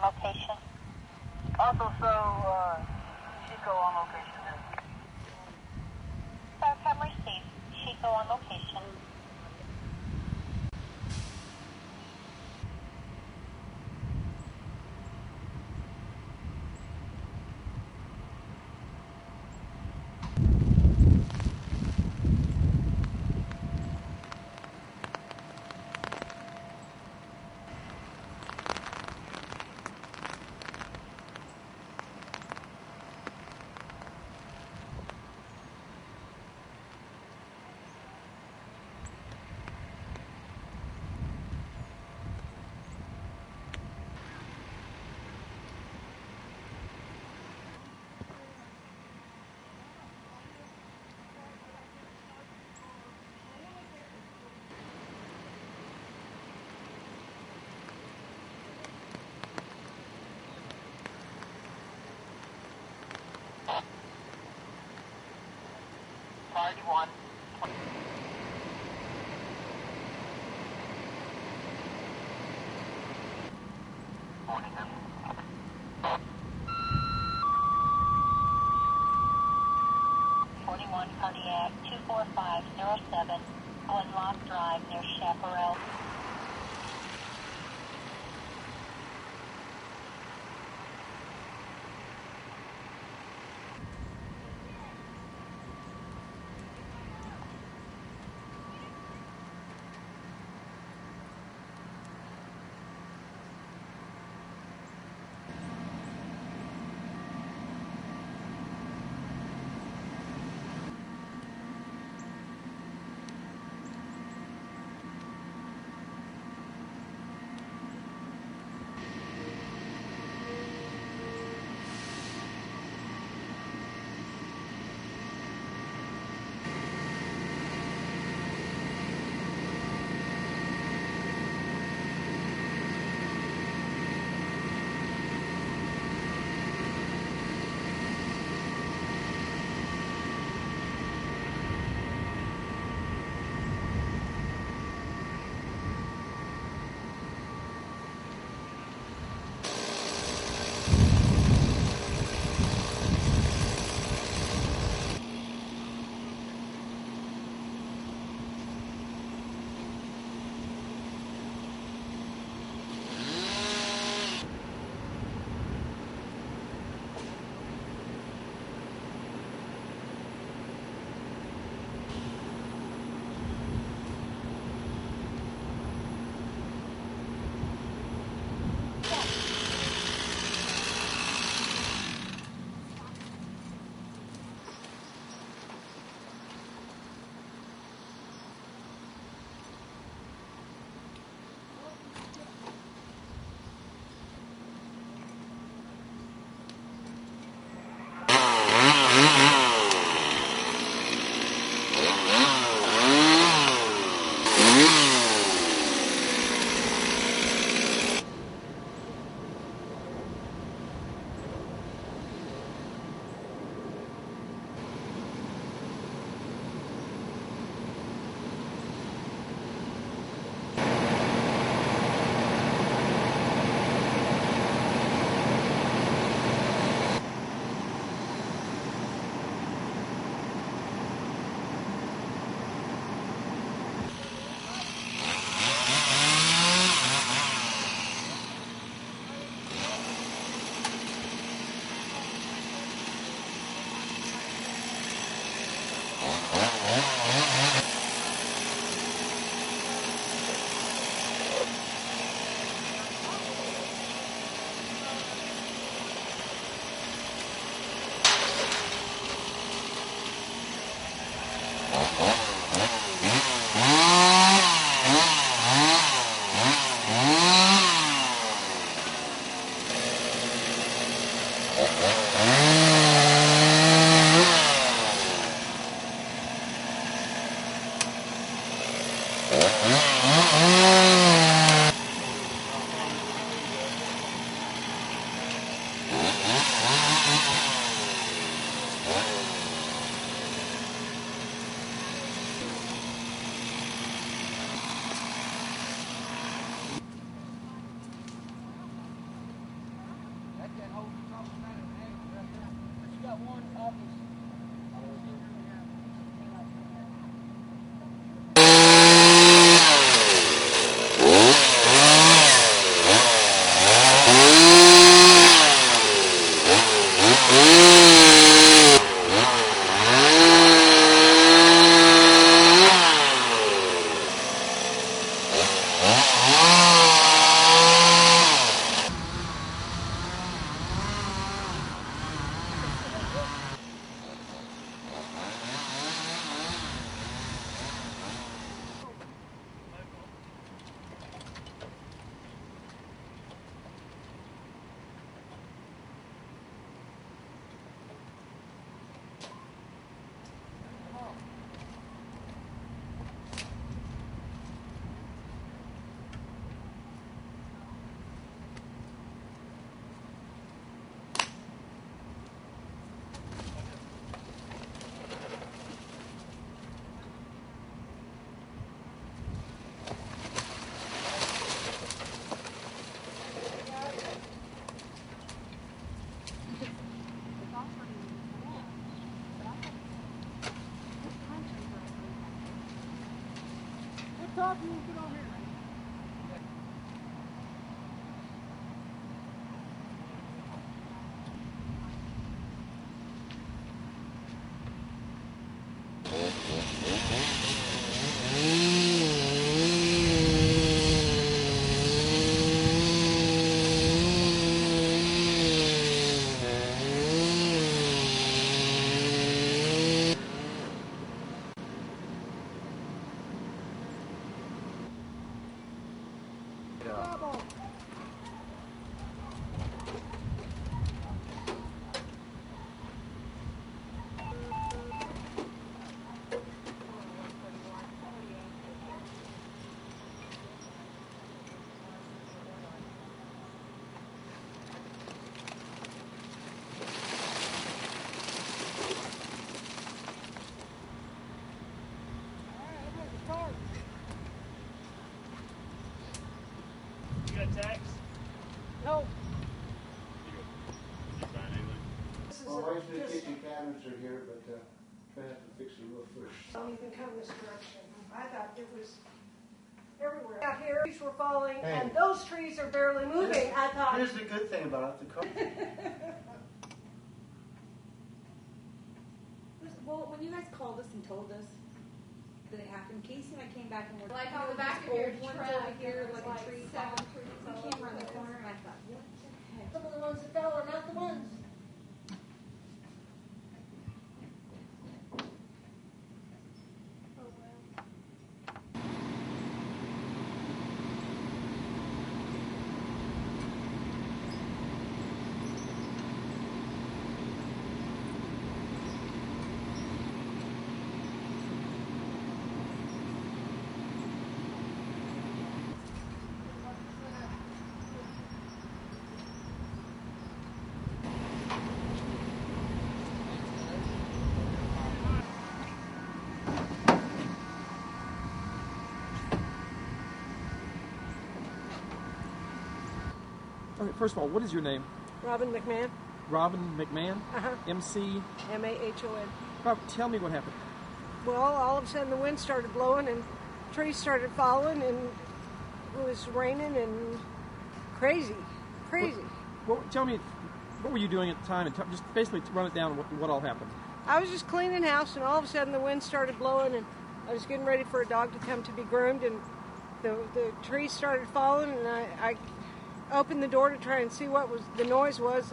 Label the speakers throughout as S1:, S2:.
S1: location?
S2: Also, Chico on location there.
S1: Starcom received. Chico on location.
S2: Priority 1.
S1: 41 Cardiac 24507, Glenlock Drive near Chaparral.
S3: Stop, you get over here.
S4: You got tax?
S3: No.
S4: You find anything?
S5: My wife's new kitchen cabinets are here, but I have to fix the roof first.
S3: Don't even come this direction. I thought it was everywhere. Out here, trees were falling,
S5: Hey.
S3: and those trees are barely moving. I thought.
S5: Here's the good thing about it, the car.
S6: Well, when you guys called us and told us that it happened, Casey and I came back and we're
S7: Like on the back of
S6: old
S7: your
S6: ones
S7: truck,
S6: over here,
S7: there was
S6: like a tree fell.
S7: seven trees
S6: We
S7: all
S6: came
S7: over
S6: around the
S7: there.
S6: corner and I thought, what the heck?
S3: Some of the ones that fell are not the ones.
S8: Okay, first of all, what is your name?
S3: Robin McMahon.
S8: Robin McMahon?
S3: Uh-huh.
S8: MC?
S3: M-A-H-O-N.
S8: Rob, tell me what happened.
S3: Well, all of a sudden the wind started blowing and trees falling and it was raining and crazy.
S8: Tell me, what were you doing at the time? And just basically run it down what all happened.
S3: I was just cleaning house and all of a sudden the wind started blowing and I was getting ready for a dog to come to be groomed and the trees started falling and I opened the door to try and see what the noise was,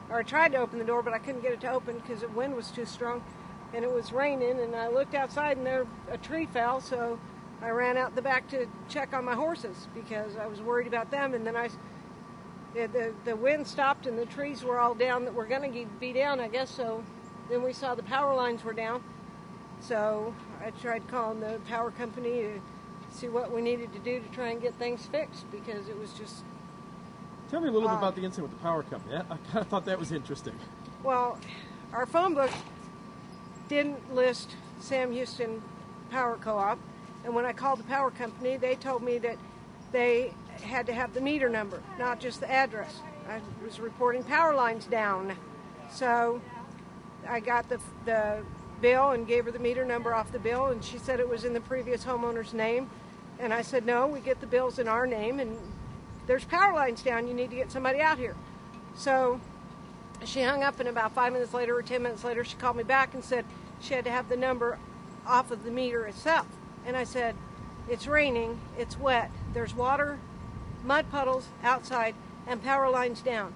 S3: or I tried to open the door but I couldn't get it to open because the wind was too strong and it was raining, and I looked outside and there a tree fell, so I ran out the back to check on my horses because I was worried about them, and then the wind stopped and the trees were all down that were going to be down, I guess, so then we saw the power lines were down, so I tried calling the power company to see what we needed to do to try and get things fixed because it was just...
S8: Tell me a little bit about the incident with the power company. I kind of thought that was interesting.
S3: Well, our phone book didn't list Sam Houston Power Co-op, and when I called the power company, they told me that they had to have the meter number, not just the address. I was reporting power lines down, so I got the bill and gave her the meter number off the bill, and she said it was in the previous homeowner's name, and I said, no, we get the bills in our name, and there's power lines down, you need to get somebody out here. So she hung up, and about 5 minutes later or 10 minutes later, she called me back and said she had to have the number off of the meter itself. And I said, it's raining, it's wet, there's water, mud puddles outside, and power lines down.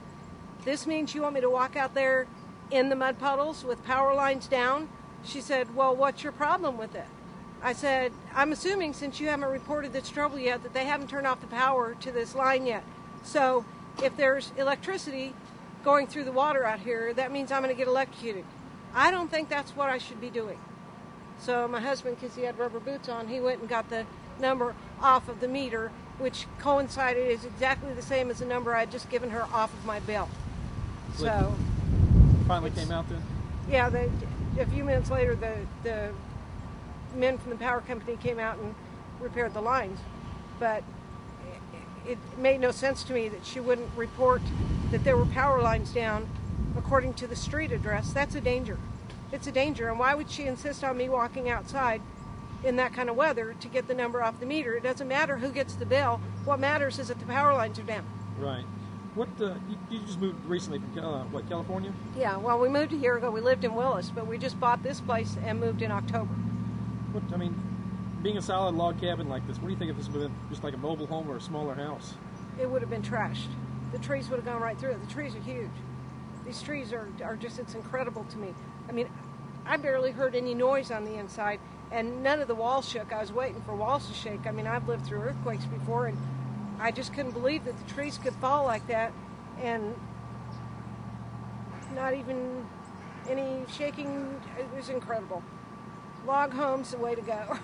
S3: This means you want me to walk out there in the mud puddles with power lines down? She said, well, what's your problem with it? I said, I'm assuming since you haven't reported this trouble yet that they haven't turned off the power to this line yet. So if there's electricity going through the water out here, that means I'm going to get electrocuted. I don't think that's what I should be doing. So my husband, because he had rubber boots on, he went and got the number off of the meter, which coincided is exactly the same as the number I had just given her off of my bill. So
S8: finally came out then?
S3: Yeah, a few minutes later, the men from the power company came out and repaired the lines. But it made no sense to me that she wouldn't report that there were power lines down according to the street address. That's a danger. It's a danger. And why would she insist on me walking outside in that kind of weather to get the number off the meter. It doesn't matter who gets the bill. What matters is that the power lines are down.
S8: Right. What you just moved recently from California?
S3: Yeah, well, we moved a year ago. We lived in Willis, but we just bought this place and moved in October.
S8: Being a solid log cabin like this, what do you think if this would have been just like a mobile home or a smaller house?
S3: It would have been trashed. The trees would have gone right through it. The trees are huge. These trees are just, it's incredible to me. I mean, I barely heard any noise on the inside, and none of the walls shook. I was waiting for walls to shake. I mean, I've lived through earthquakes before, and I just couldn't believe that the trees could fall like that, and not even any shaking. It was incredible. Log home's the way to go.